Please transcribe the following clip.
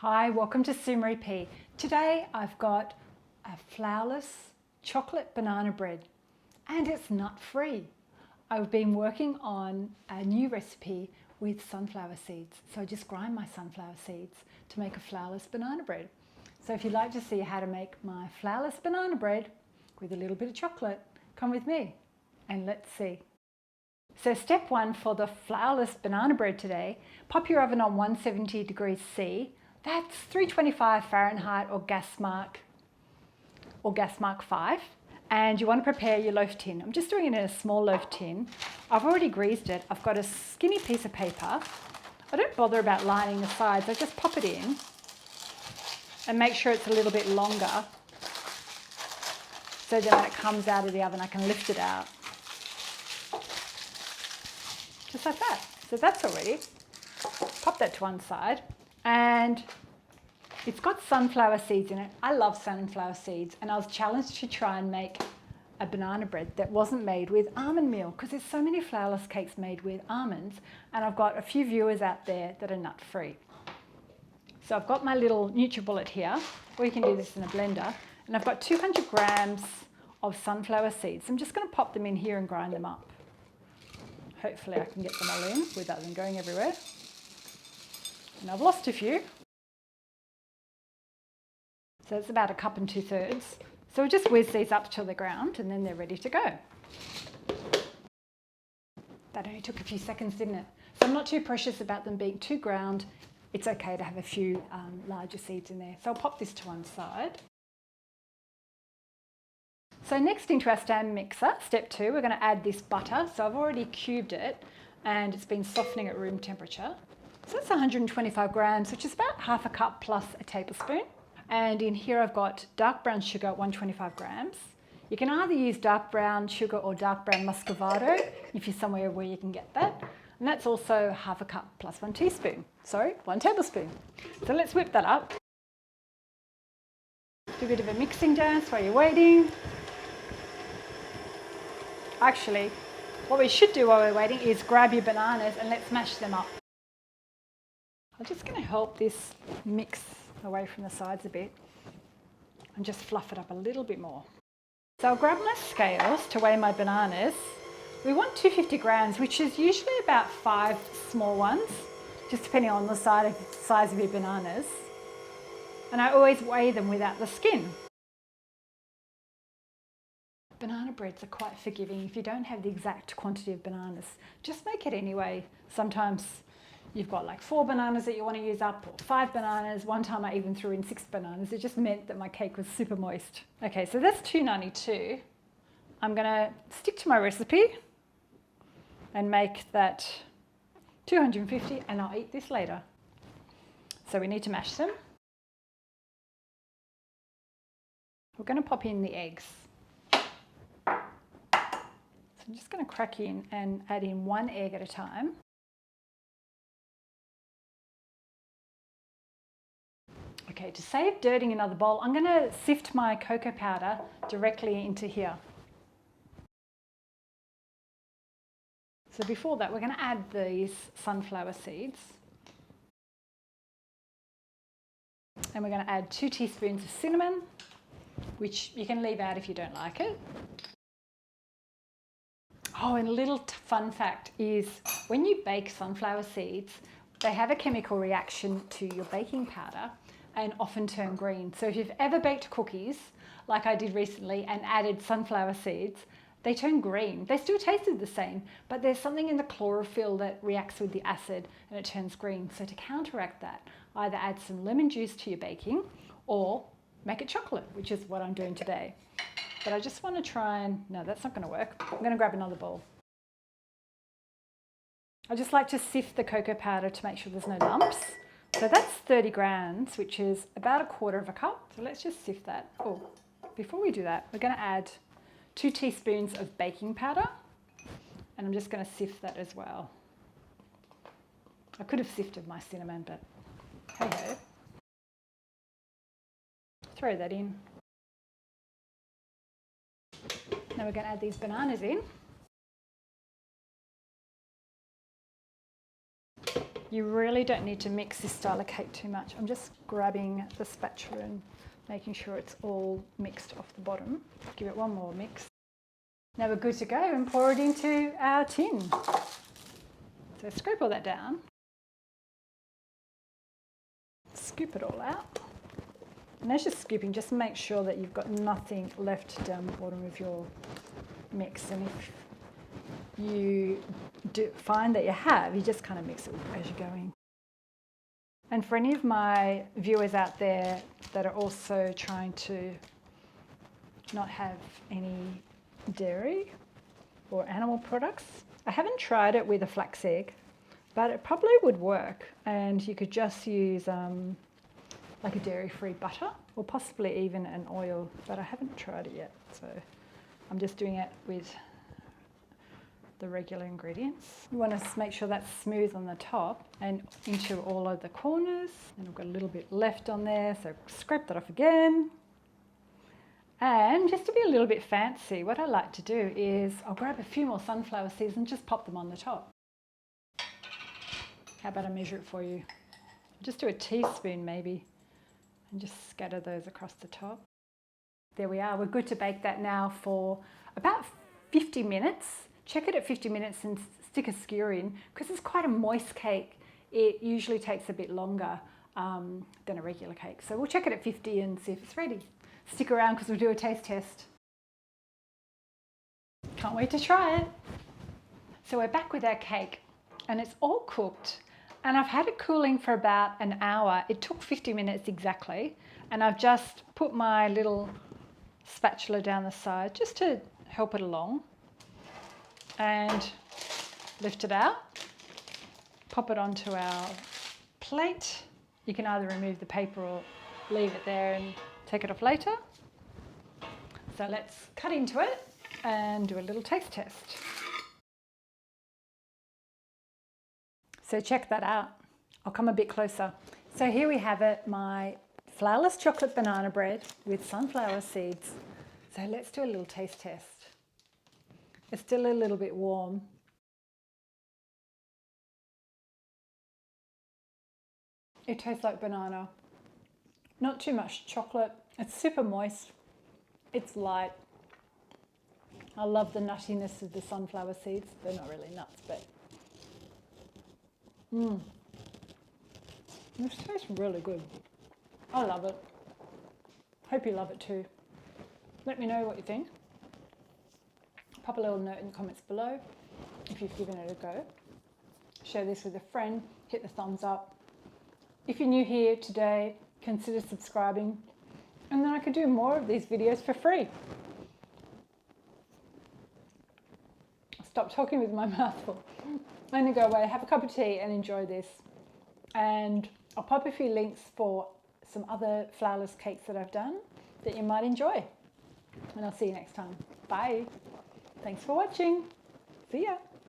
Hi, welcome to Sumery P. Today I've got a flourless chocolate banana bread and it's nut free. I've been working on a new recipe with sunflower seeds. So I just grind my sunflower seeds to make a flourless banana bread. So if you'd like to see how to make my flourless banana bread with a little bit of chocolate, come with me and let's see. So step one for the flourless banana bread today, pop your oven on 170 degrees C. That's 325 Fahrenheit or gas mark 5. And you want to prepare your loaf tin. I'm just doing it in a small loaf tin. I've already greased it. I've got a skinny piece of paper. I don't bother about lining the sides. I just pop it in and make sure it's a little bit longer so that when it comes out of the oven I can lift it out. Just like that. So that's all ready. Pop that to one side. And it's got sunflower seeds in it. I love sunflower seeds, and I was challenged to try and make a banana bread that wasn't made with almond meal because there's so many flourless cakes made with almonds, and I've got a few viewers out there that are nut free. So I've got my little Nutribullet here, or you can do this in a blender, and I've got 200 grams of sunflower seeds. I'm just going to pop them in here and grind them up. Hopefully I can get them all in without them going everywhere. And I've lost a few. So it's about 1 2/3 cups. So we'll just whiz these up to the ground and then they're ready to go. That only took a few seconds, didn't it? So I'm not too precious about them being too ground. It's okay to have a few larger seeds in there. So I'll pop this to one side. So next into our stand mixer, step 2, we're going to add this butter. So I've already cubed it and it's been softening at room temperature. So that's 125 grams, which is about 1/2 cup plus a tablespoon. And in here I've got dark brown sugar, 125 grams. You can either use dark brown sugar or dark brown muscovado if you're somewhere where you can get that. And that's also 1/2 cup plus 1 tablespoon. So let's whip that up. Do a bit of a mixing dance while you're waiting. Actually, what we should do while we're waiting is grab your bananas and let's mash them up. I'm just going to help this mix away from the sides a bit and just fluff it up a little bit more. So I'll grab my scales to weigh my bananas. We want 250 grams, which is usually about 5 small ones, just depending on the size of your bananas. And I always weigh them without the skin. Banana breads are quite forgiving. If you don't have the exact quantity of bananas, just make it anyway. Sometimes you've got like 4 bananas that you want to use up, or 5 bananas. One time I even threw in 6 bananas. It just meant that my cake was super moist. Okay, so that's 292. I'm going to stick to my recipe and make that 250, and I'll eat this later. So we need to mash them. We're going to pop in the eggs. So I'm just going to crack in and add in 1 egg at a time. Okay, to save dirt in another bowl, I'm going to sift my cocoa powder directly into here. So before that, we're going to add these sunflower seeds. And we're going to add 2 teaspoons of cinnamon, which you can leave out if you don't like it. Oh, and a little fun fact is when you bake sunflower seeds, they have a chemical reaction to your baking powder and often turn green. So if you've ever baked cookies, like I did recently, and added sunflower seeds, they turn green. They still tasted the same, but there's something in the chlorophyll that reacts with the acid and it turns green. So to counteract that, either add some lemon juice to your baking or make it chocolate, which is what I'm doing today. But I just want to try and, no, that's not going to work. I'm going to grab another bowl. I just like to sift the cocoa powder to make sure there's no lumps. So that's 30 grams, which is about 1/4 cup. So let's just sift that. Oh, before we do that, we're going to add 2 teaspoons of baking powder. And I'm just going to sift that as well. I could have sifted my cinnamon, but hey ho. Throw that in. Now we're going to add these bananas in. You really don't need to mix this style of cake too much. I'm just grabbing the spatula and making sure it's all mixed off the bottom. Give it one more mix. Now we're good to go and pour it into our tin. So scoop all that down. Scoop it all out. And as you're scooping, just make sure that you've got nothing left down the bottom of your mix. And if you do find that you have, you just kind of mix it as you're going. And for any of my viewers out there that are also trying to not have any dairy or animal products, I haven't tried it with a flax egg, but it probably would work. And you could just use like a dairy-free butter or possibly even an oil, but I haven't tried it yet. So I'm just doing it with the regular ingredients. You want to make sure that's smooth on the top and into all of the corners. And I've got a little bit left on there, so scrape that off again. And just to be a little bit fancy, what I like to do is I'll grab a few more sunflower seeds and just pop them on the top. How about I measure it for you? Just do a teaspoon maybe and just scatter those across the top. There we are. We're good to bake that now for about 50 minutes. Check it at 50 minutes and stick a skewer in. Because it's quite a moist cake, it usually takes a bit longer than a regular cake. So we'll check it at 50 and see if it's ready. Stick around because we'll do a taste test. Can't wait to try it. So we're back with our cake and it's all cooked. And I've had it cooling for about an hour. It took 50 minutes exactly. And I've just put my little spatula down the side just to help it along. And lift it out, pop it onto our plate. You can either remove the paper or leave it there and take it off later. So let's cut into it and do a little taste test. So check that out. I'll come a bit closer. So here we have it, my flourless chocolate banana bread with sunflower seeds. So let's do a little taste test. It's still a little bit warm. It tastes like banana. Not too much chocolate. It's super moist. It's light. I love the nuttiness of the sunflower seeds. They're not really nuts, but this tastes really good. I love it. Hope you love it too. Let me know what you think. Pop a little note in the comments below if you've given it a go. Share this with a friend, hit the thumbs up. If you're new here today, consider subscribing and then I could do more of these videos for free. Stop talking with my mouth full. I'm going to go away, have a cup of tea and enjoy this. And I'll pop a few links for some other flourless cakes that I've done that you might enjoy. And I'll see you next time. Bye. Thanks for watching. See ya.